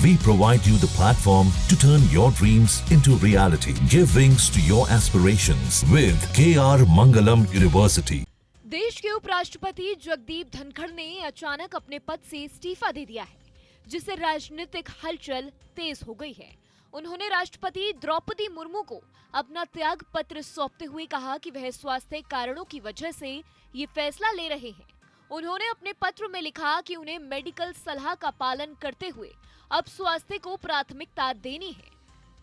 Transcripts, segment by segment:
We provide you the platform to turn your dreams into reality. Give wings to your aspirations with KR Mangalam University. देश के उपराष्ट्रपति जगदीप धनखड़ ने अचानक अपने पद से इस्तीफा दे दिया है, जिससे राजनीतिक हलचल तेज हो गई है। उन्होंने राष्ट्रपति द्रौपदी मुर्मू को अपना त्याग पत्र सौंपते हुए कहा कि वह स्वास्थ्य कारणों की वजह से ये फैसला ले रहे हैं। उन्होंने अपने पत्र में लिखा कि उन्हें मेडिकल सलाह का पालन करते हुए अब स्वास्थ्य को प्राथमिकता देनी है,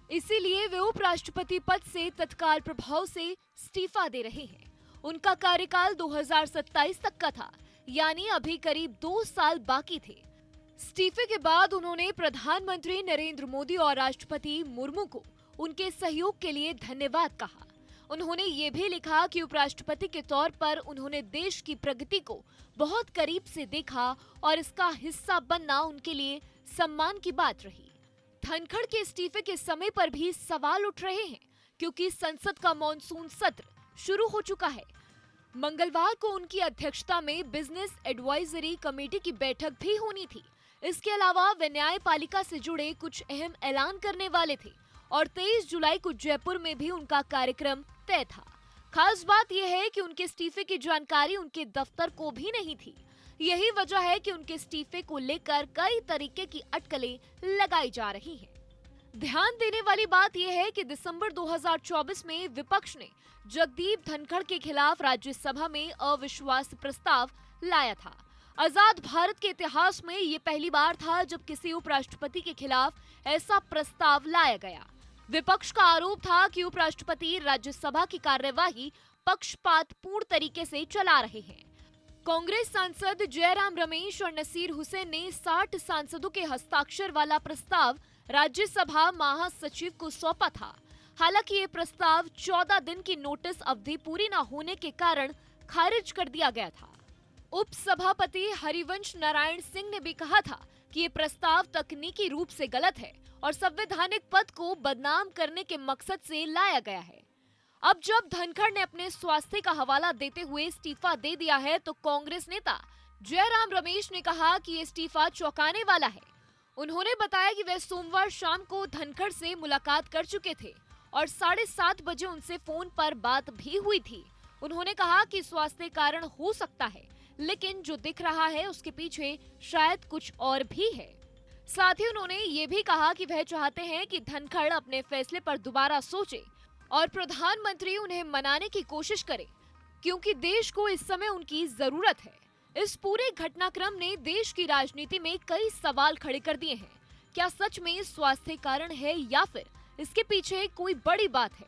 इसीलिए वे उपराष्ट्रपति पद से तत्काल प्रभाव से इस्तीफा दे रहे हैं। उनका कार्यकाल 2027 तक का था, यानी अभी करीब 2 साल बाकी थे। इस्तीफे के बाद उन्होंने प्रधानमंत्री नरेंद्र मोदी और राष्ट्रपति मुर्मू को उनके सहयोग के लिए धन्यवाद कहा। उन्होंने ये भी लिखा कि उपराष्ट्रपति के तौर पर उन्होंने देश की प्रगति को बहुत करीब से देखा और इसका हिस्सा बनना उनके लिए सम्मान की बात रही। धनखड़ के इस्तीफे के समय पर भी सवाल उठ रहे हैं, क्योंकि संसद का मॉनसून सत्र शुरू हो चुका है। मंगलवार को उनकी अध्यक्षता में बिजनेस एडवाइजरी कमेटी की बैठक भी होनी थी। इसके अलावा वे न्यायपालिका से जुड़े कुछ अहम ऐलान करने वाले थे और 23 जुलाई को जयपुर में भी उनका कार्यक्रम तय था। खास बात यह है कि उनके इस्तीफे की जानकारी उनके दफ्तर को भी नहीं थी। यही वजह है कि उनके इस्तीफे को लेकर कई तरीके की अटकलें लगाई जा रही हैं। ध्यान देने वाली बात यह है कि दिसंबर 2024 में विपक्ष ने जगदीप धनखड़ के खिलाफ राज्यसभा में अविश्वास प्रस्ताव लाया था। आजाद भारत के इतिहास में ये पहली बार था जब किसी उपराष्ट्रपति के खिलाफ ऐसा प्रस्ताव लाया गया। विपक्ष का आरोप था कि उपराष्ट्रपति राज्यसभा की कार्यवाही पक्षपातपूर्ण तरीके से चला रहे हैं। कांग्रेस सांसद जयराम रमेश और नसीर हुसैन ने 60 सांसदों के हस्ताक्षर वाला प्रस्ताव राज्यसभा महासचिव को सौंपा था। हालांकि ये प्रस्ताव 14 दिन की नोटिस अवधि पूरी न होने के कारण खारिज कर दिया गया था। उप सभापति हरिवंश नारायण सिंह ने भी कहा था कि ये प्रस्ताव तकनीकी रूप से गलत है और संवैधानिक पद को बदनाम करने के मकसद से लाया गया है। अब जब धनखड़ ने अपने स्वास्थ्य का हवाला देते हुए इस्तीफा दे दिया है, तो कांग्रेस नेता जयराम रमेश ने कहा कि ये इस्तीफा चौंकाने वाला है। उन्होंने बताया कि वे सोमवार शाम को धनखड़ से मुलाकात कर चुके थे और 7:30 बजे उनसे फोन पर बात भी हुई थी। उन्होंने कहा कि स्वास्थ्य कारण हो सकता है, लेकिन जो दिख रहा है उसके पीछे शायद कुछ और भी है। साथ ही उन्होंने ये भी कहा कि वह चाहते हैं कि धनखड़ अपने फैसले पर दोबारा सोचे और प्रधानमंत्री उन्हें मनाने की कोशिश करे, क्योंकि देश को इस समय उनकी जरूरत है। इस पूरे घटनाक्रम ने देश की राजनीति में कई सवाल खड़े कर दिए हैं। क्या सच में स्वास्थ्य कारण है या फिर इसके पीछे कोई बड़ी बात है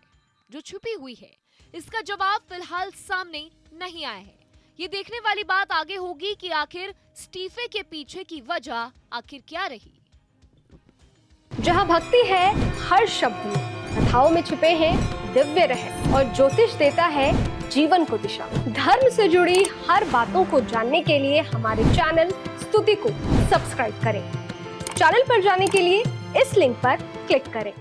जो छुपी हुई है? इसका जवाब फिलहाल सामने नहीं आया है। ये देखने वाली बात आगे होगी कि आखिर इस्तीफे के पीछे की वजह आखिर क्या रही। जहाँ भक्ति है हर शब्द में, कथाओं में छुपे हैं दिव्य रहस्य और ज्योतिष देता है जीवन को दिशा। धर्म से जुड़ी हर बातों को जानने के लिए हमारे चैनल स्तुति को सब्सक्राइब करें। चैनल पर जाने के लिए इस लिंक पर क्लिक करें।